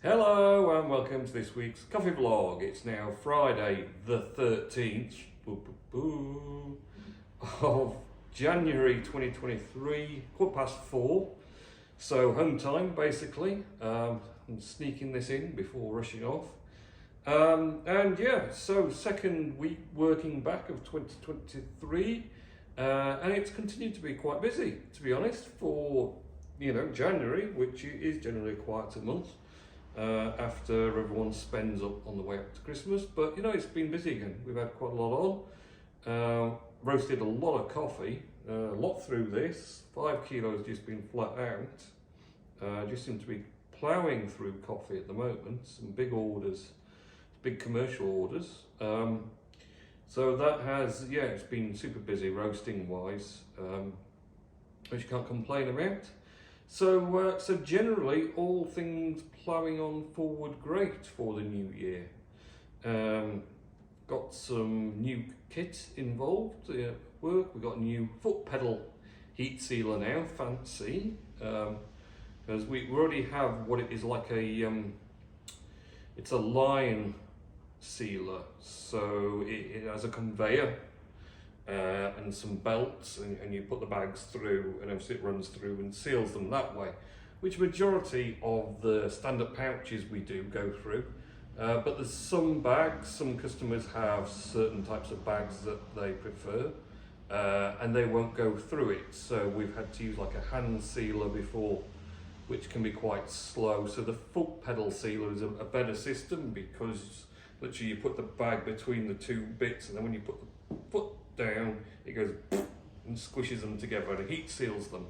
Hello and welcome to this week's coffee vlog. It's now Friday the 13th of January 2023, 4:15. So home time basically. I'm sneaking this in before rushing off. And yeah, so second week working back of 2023, and it's continued to be quite busy, to be honest, for January, which is generally a quieter month. After everyone spends up on the way up to Christmas, but it's been busy again. We've had quite a lot on. Roasted a lot of coffee, a lot through this. 5 kilos just been flat out. Just seem to be ploughing through coffee at the moment. Some big orders, big commercial orders. So that has, it's been super busy roasting wise, which you can't complain about. So generally, all things ploughing on forward great for the new year. Got some new kit involved at work. We've got a new foot pedal heat sealer now, fancy. Because we already have what it is like it's a line sealer. So it has a conveyor and some belts, and you put the bags through, and obviously it runs through and seals them that way, which majority of the stand-up pouches we do go through. But there's some bags, some customers have certain types of bags that they prefer, and they won't go through it. So we've had to use like a hand sealer before, which can be quite slow. So the foot pedal sealer is a better system, because literally you put the bag between the two bits, and then when you put the foot down, it goes and squishes them together and it heat seals them.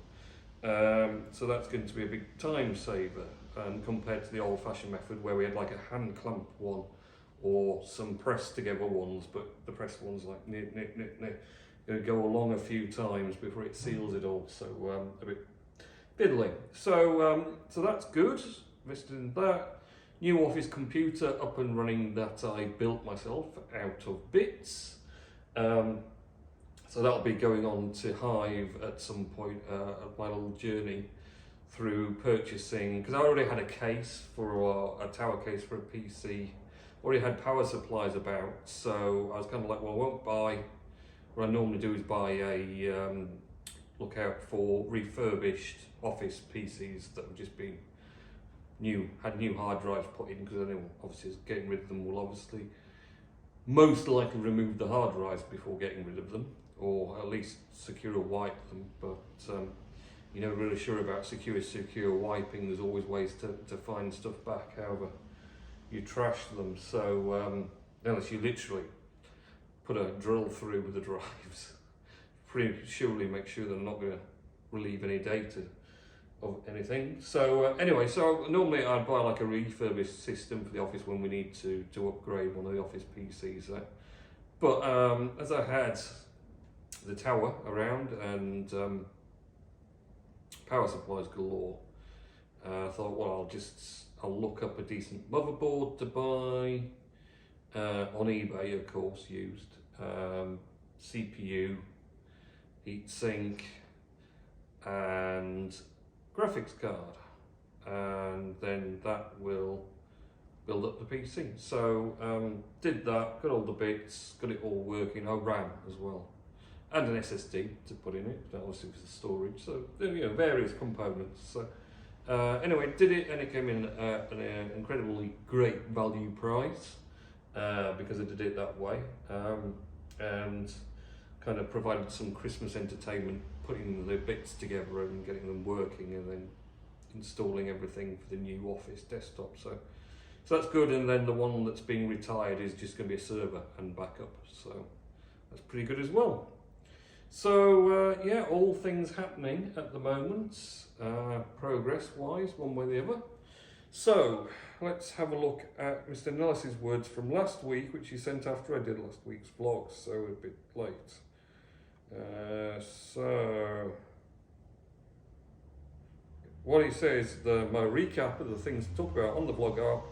So that's going to be a big time saver, and compared to the old-fashioned method where we had like a hand clamp one or some pressed together ones, but the pressed ones like going to go along a few times before it seals it all, so a bit fiddly. So that's good. Invested in that. New office computer up and running that I built myself out of bits. So that'll be going on to Hive at some point, at my little journey through purchasing, because I already had a case for a tower case for a PC, already had power supplies about, so I was kind of like, well, I won't buy, what I normally do is buy a, look out for refurbished office PCs that have just been had new hard drives put in, because I know obviously getting rid of them will obviously most likely remove the hard drives before getting rid of them, or at least secure wipe them. But you're not really sure about secure wiping. There's always ways to find stuff back, however you trash them. So unless you literally put a drill through with the drives, pretty surely make sure they're not going to relieve any data of anything. So anyway, so normally I'd buy like a refurbished system for the office when we need to upgrade one of the office PCs. But as I had the tower around and power supplies galore, I thought, well, I'll look up a decent motherboard to buy, on eBay of course, used, CPU, heatsink, and graphics card, and then that will build up the PC. So did that, got all the bits, got it all working. RAM as well, and an SSD to put in it, that obviously was the storage. So various components. So anyway, did it, and it came in at an incredibly great value price, because I did it that way, and kind of provided some Christmas entertainment, putting the bits together and getting them working, and then installing everything for the new office desktop. So that's good. And then the one that's being retired is just going to be a server and backup. So that's pretty good as well. So yeah, all things happening at the moment, progress-wise, one way or the other. So let's have a look at Mr. Nellis's words from last week, which he sent after I did last week's vlog, so a bit late. So what he says, my recap of the things to talk about on the vlog are: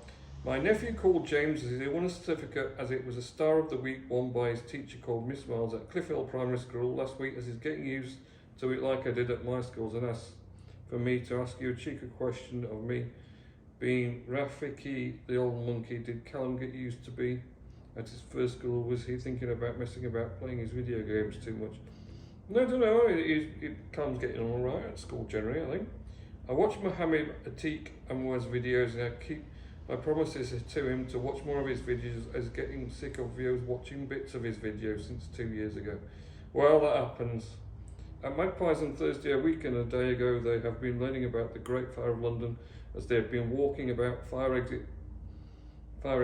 my nephew called James as he won a certificate as it was a Star of the Week won by his teacher called Miss Miles at Cliff Hill Primary School last week, as he's getting used to it like I did at my schools, and asked for me to ask you a cheeky question of me being Rafiki, the old monkey, did Callum get used to be at his first school? Was he thinking about messing about playing his video games too much? No, I don't know. Callum's getting on alright at school generally, I think. I watch Mohammed Atik Anwar's videos and I keep my promises to him to watch more of his videos, as getting sick of viewers watching bits of his videos since 2 years ago. Well, that happens. At Magpies on Thursday, a week and a day ago, they have been learning about the Great Fire of London as they have been walking about fire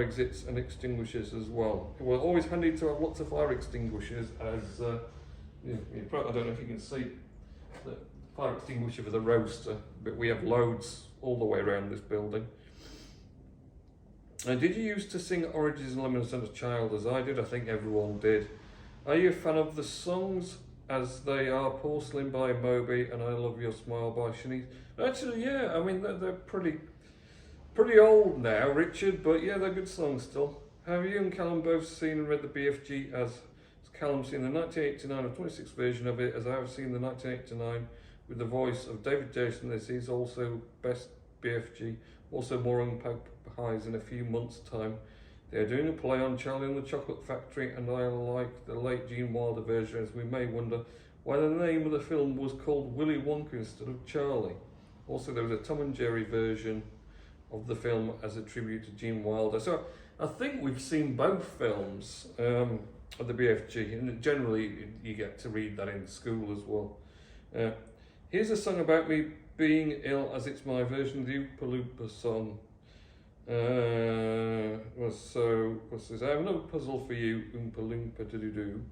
exits and extinguishers as well. It was always handy to have lots of fire extinguishers, as I don't know if you can see the fire extinguisher for the roaster, but we have loads all the way around this building. Did you used to sing Oranges and Lemons as a child, as I did? I think everyone did. Are you a fan of the songs as they are? Porcelain by Moby and I Love Your Smile by Shanice? Actually, yeah, I mean, they're pretty old now, Richard, but yeah, they're good songs still. Have you and Callum both seen and read the BFG? As Callum seen the 1989 or 26 version of it, as I have seen the 1989 with the voice of David Jason. This is also best BFG. Also more on Hive in a few months' time. They are doing a play on Charlie and the Chocolate Factory, and I like the late Gene Wilder version, as we may wonder why the name of the film was called Willy Wonka instead of Charlie. Also, there was a Tom and Jerry version of the film as a tribute to Gene Wilder. So I think we've seen both films of the BFG, and generally you get to read that in school as well. Here's a song about me being ill, as it's my version of the Oompa Loompa song. What's this? I have another puzzle for you, Oompa Loompa do.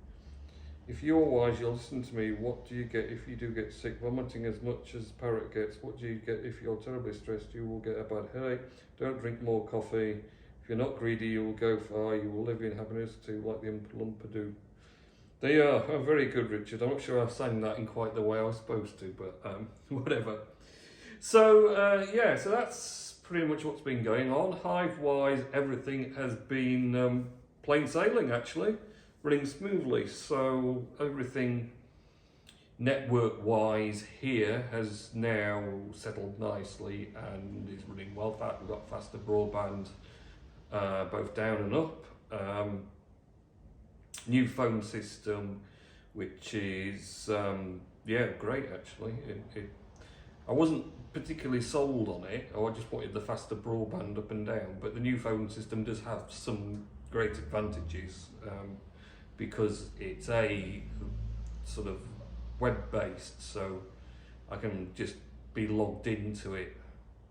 If you're wise, you'll listen to me. What do you get if you do get sick? Vomiting as much as parrot gets. What do you get if you're terribly stressed? You will get a bad headache. Don't drink more coffee. If you're not greedy, you will go far. You will live in happiness too, like the Oompa Loompa do. They are very good, Richard. I'm not sure I sang that in quite the way I was supposed to, but whatever. So so that's pretty much what's been going on. Hive-wise, everything has been plain sailing, actually, running smoothly. So everything network-wise here has now settled nicely and is running well. In fact, we've got faster broadband both down and up. New phone system, which is great actually. I wasn't particularly sold on it, or I just wanted the faster broadband up and down, but the new phone system does have some great advantages because it's a sort of web-based, so I can just be logged into it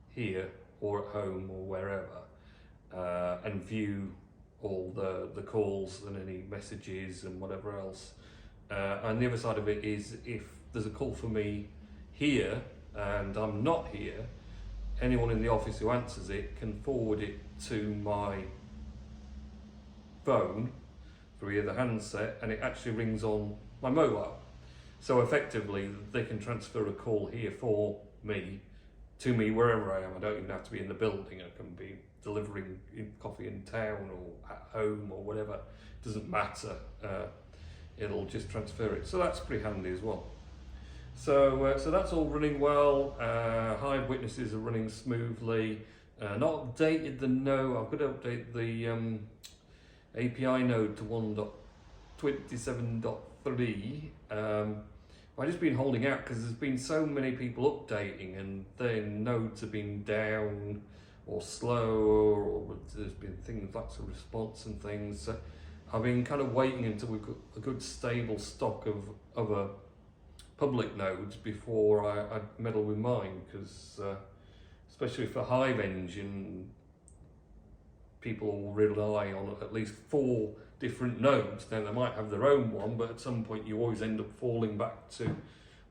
here or at home or wherever and view all the calls and any messages and whatever else. And the other side of it is, if there's a call for me here and I'm not here, anyone in the office who answers it can forward it to my phone through either handset, and it actually rings on my mobile. So effectively they can transfer a call here for me to me wherever I am. I don't even have to be in the building. I can be delivering coffee in town or at home or whatever. It doesn't matter. It'll just transfer it. So that's pretty handy as well. So that's all running well. Hive witnesses are running smoothly. Not updated the node. I've got to update the API node to 1.27.3. I've just been holding out because there's been so many people updating and their nodes have been down or slow, or there's been things like some response and things. So I've been kind of waiting until we've got a good stable stock of other public nodes before I meddle with mine, because especially for Hive Engine, people will rely on at least 4 different nodes. Now they might have their own one, but at some point you always end up falling back to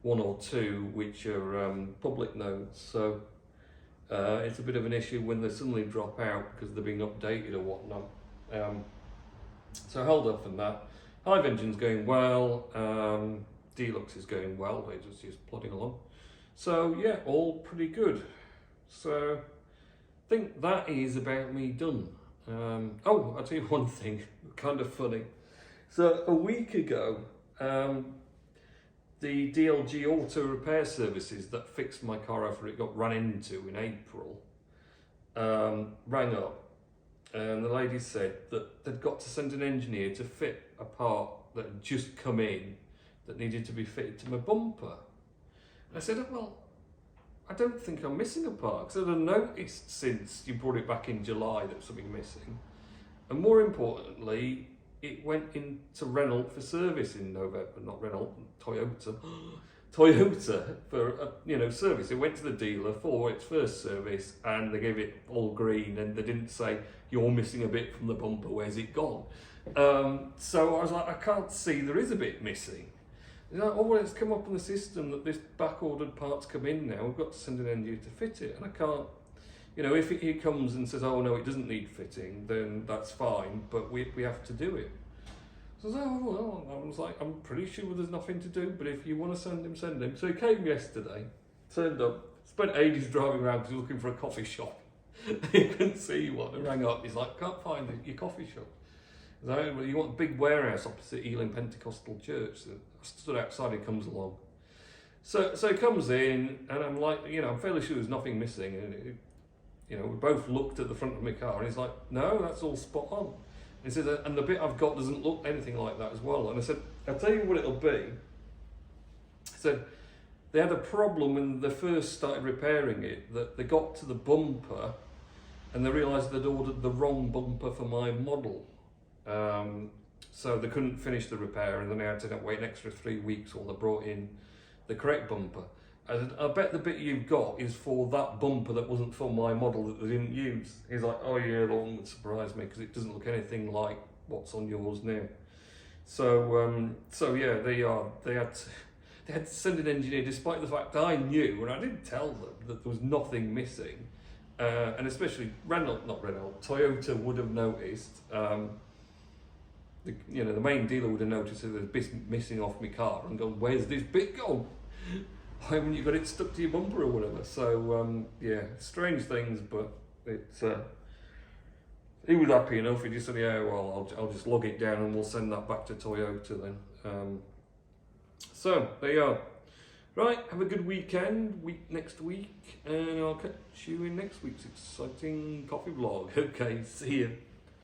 1 or 2 which are public nodes. So it's a bit of an issue when they suddenly drop out because they're being updated or whatnot. So hold off on that. Hive Engine's going well. Deluxe is going well. They're just plodding along. So yeah, all pretty good. So I think that is about me done. I'll tell you one thing, kind of funny. So a week ago, the DLG auto repair services that fixed my car after it got run into in April rang up, and the lady said that they'd got to send an engineer to fit a part that had just come in that needed to be fitted to my bumper. And I said, well, I don't think I'm missing a part, because I'd have noticed since you brought it back in July that something missing. And more importantly, it went into Renault for service in November, not Renault, Toyota. Toyota for service. It went to the dealer for its first service, and they gave it all green, and they didn't say you're missing a bit from the bumper. Where's it gone? So I was like, I can't see there is a bit missing. He's like, oh well, it's come up on the system that this back-ordered part's come in now. We've got to send an engineer to fit it, and I can't. If he comes and says, oh no, it doesn't need fitting, then that's fine, but we have to do it. So I was like, oh, well, I was like, I'm pretty sure there's nothing to do, but if you want to send him, send him. So he came yesterday, turned up, spent ages driving around because he was looking for a coffee shop. He couldn't see one. I rang up, he's like, can't find your coffee shop. I was like, well, you want a big warehouse opposite Ealing Pentecostal Church? So I stood outside, he comes along. So he comes in, and I'm like, I'm fairly sure there's nothing missing. And we both looked at the front of my car, and he's like, no, that's all spot on. He said, and the bit I've got doesn't look anything like that as well. And I said, I'll tell you what it'll be. He said, they had a problem when they first started repairing it, that they got to the bumper and they realised they'd ordered the wrong bumper for my model. So they couldn't finish the repair, and then they had to wait an extra 3 weeks while they brought in the correct bumper. I bet the bit you've got is for that bumper that wasn't for my model that they didn't use. He's like, oh yeah, that one would surprise me because it doesn't look anything like what's on yours now. So yeah, they had to send an engineer, despite the fact I knew, and I did tell them that there was nothing missing, and especially Toyota would have noticed. The main dealer would have noticed that there's a bit missing off my car and gone, where's this bit gone? Why haven't you got it stuck to your bumper or whatever? So yeah, strange things, but it's he was happy enough. He just said, yeah, well, I'll just log it down and we'll send that back to Toyota then. So there you are. Right, have a good weekend, next week, and I'll catch you in next week's exciting coffee vlog. Okay, see you.